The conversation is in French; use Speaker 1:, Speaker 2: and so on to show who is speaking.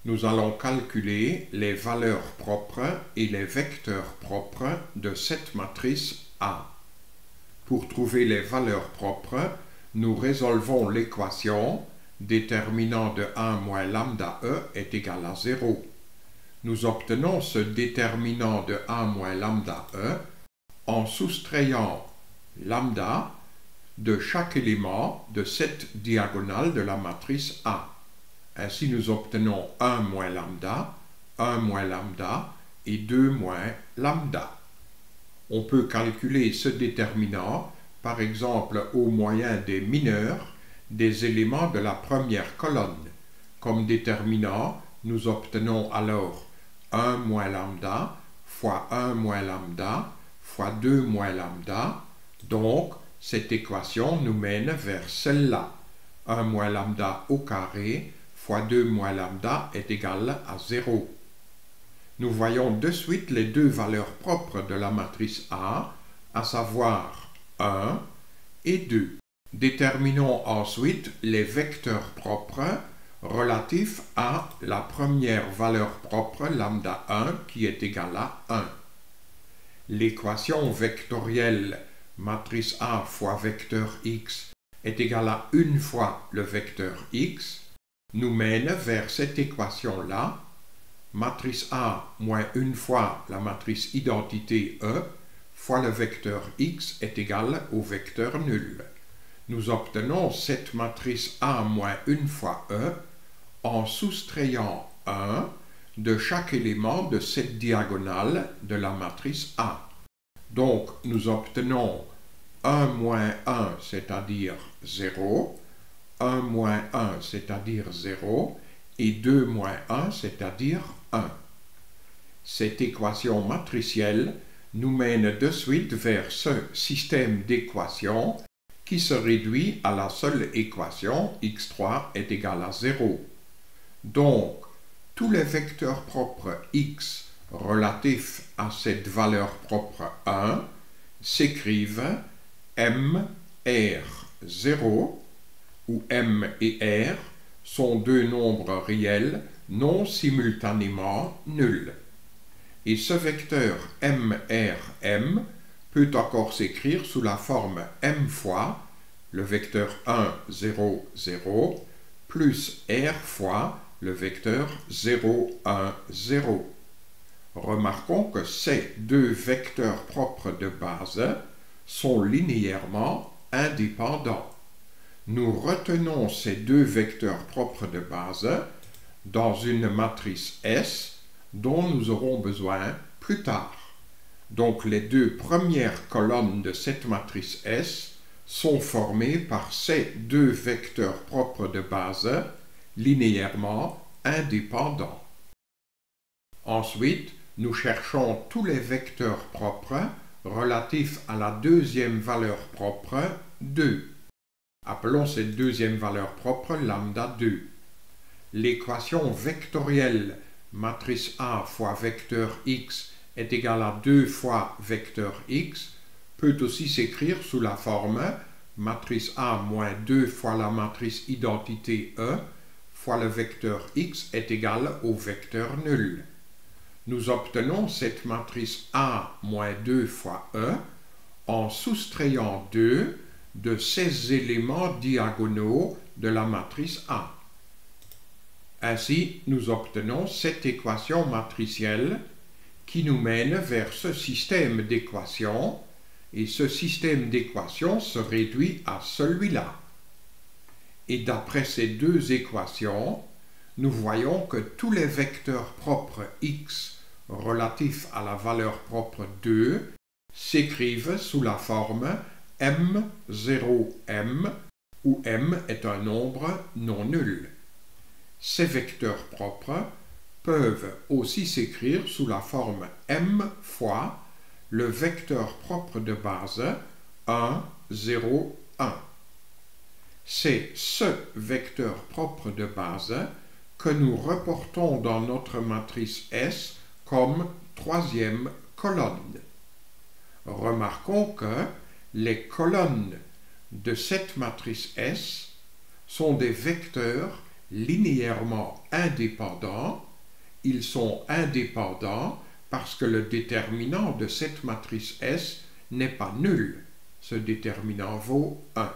Speaker 1: nous allons calculer les valeurs propres et les vecteurs propres de cette matrice A. Pour trouver les valeurs propres, nous résolvons l'équation déterminant de 1 moins lambda E est égal à 0. Nous obtenons ce déterminant de 1 moins lambda E en soustrayant lambda de chaque élément de cette diagonale de la matrice A. Ainsi, nous obtenons 1 moins lambda et 2 moins lambda. On peut calculer ce déterminant, par exemple, au moyen des mineurs des éléments de la première colonne. Comme déterminant, nous obtenons alors 1 moins lambda fois 1 moins lambda fois 2 moins lambda. Donc, cette équation nous mène vers celle-là. 1 moins lambda au carré fois 2 moins lambda est égal à 0. Nous voyons de suite les deux valeurs propres de la matrice A, à savoir 1 et 2. Déterminons ensuite les vecteurs propres relatifs à la première valeur propre lambda 1 qui est égale à 1. L'équation vectorielle matrice A fois vecteur x est égale à 1 fois le vecteur x nous mène vers cette équation-là. Matrice A moins 1 fois la matrice identité E fois le vecteur x est égal au vecteur nul. Nous obtenons cette matrice A moins 1 fois E en soustrayant 1 de chaque élément de cette diagonale de la matrice A. Donc, nous obtenons 1 moins 1, c'est-à-dire 0, 1 moins 1, c'est-à-dire 0, et 2 moins 1, c'est-à-dire 1. Cette équation matricielle nous mène de suite vers ce système d'équations qui se réduit à la seule équation x3 est égal à 0. Donc, tous les vecteurs propres x relatifs à cette valeur propre 1 s'écrivent m, r, 0, où m et r sont deux nombres réels non simultanément nuls. Et ce vecteur m, r, m peut encore s'écrire sous la forme m fois le vecteur 1, 0, 0 plus r fois le vecteur 0, 1, 0. Remarquons que ces deux vecteurs propres de base sont linéairement indépendants. Nous retenons ces deux vecteurs propres de base dans une matrice S dont nous aurons besoin plus tard. Donc les deux premières colonnes de cette matrice S sont formées par ces deux vecteurs propres de base linéairement indépendants. Ensuite, nous cherchons tous les vecteurs propres relatifs à la deuxième valeur propre 2. Appelons cette deuxième valeur propre lambda 2. L'équation vectorielle matrice A fois vecteur x est égale à 2 fois vecteur x peut aussi s'écrire sous la forme matrice A moins 2 fois la matrice identité E fois le vecteur x est égal au vecteur nul. Nous obtenons cette matrice A moins 2 fois E en soustrayant 2 de ces éléments diagonaux de la matrice A. Ainsi, nous obtenons cette équation matricielle qui nous mène vers ce système d'équations, et ce système d'équations se réduit à celui-là. Et d'après ces deux équations, nous voyons que tous les vecteurs propres x relatifs à la valeur propre 2 s'écrivent sous la forme m0m, où m est un nombre non nul. Ces vecteurs propres peuvent aussi s'écrire sous la forme m fois le vecteur propre de base 1, 0, 1. C'est ce vecteur propre de base que nous reportons dans notre matrice S comme troisième colonne. Remarquons que les colonnes de cette matrice S sont des vecteurs linéairement indépendants. Ils sont indépendants parce que le déterminant de cette matrice S n'est pas nul. Ce déterminant vaut 1.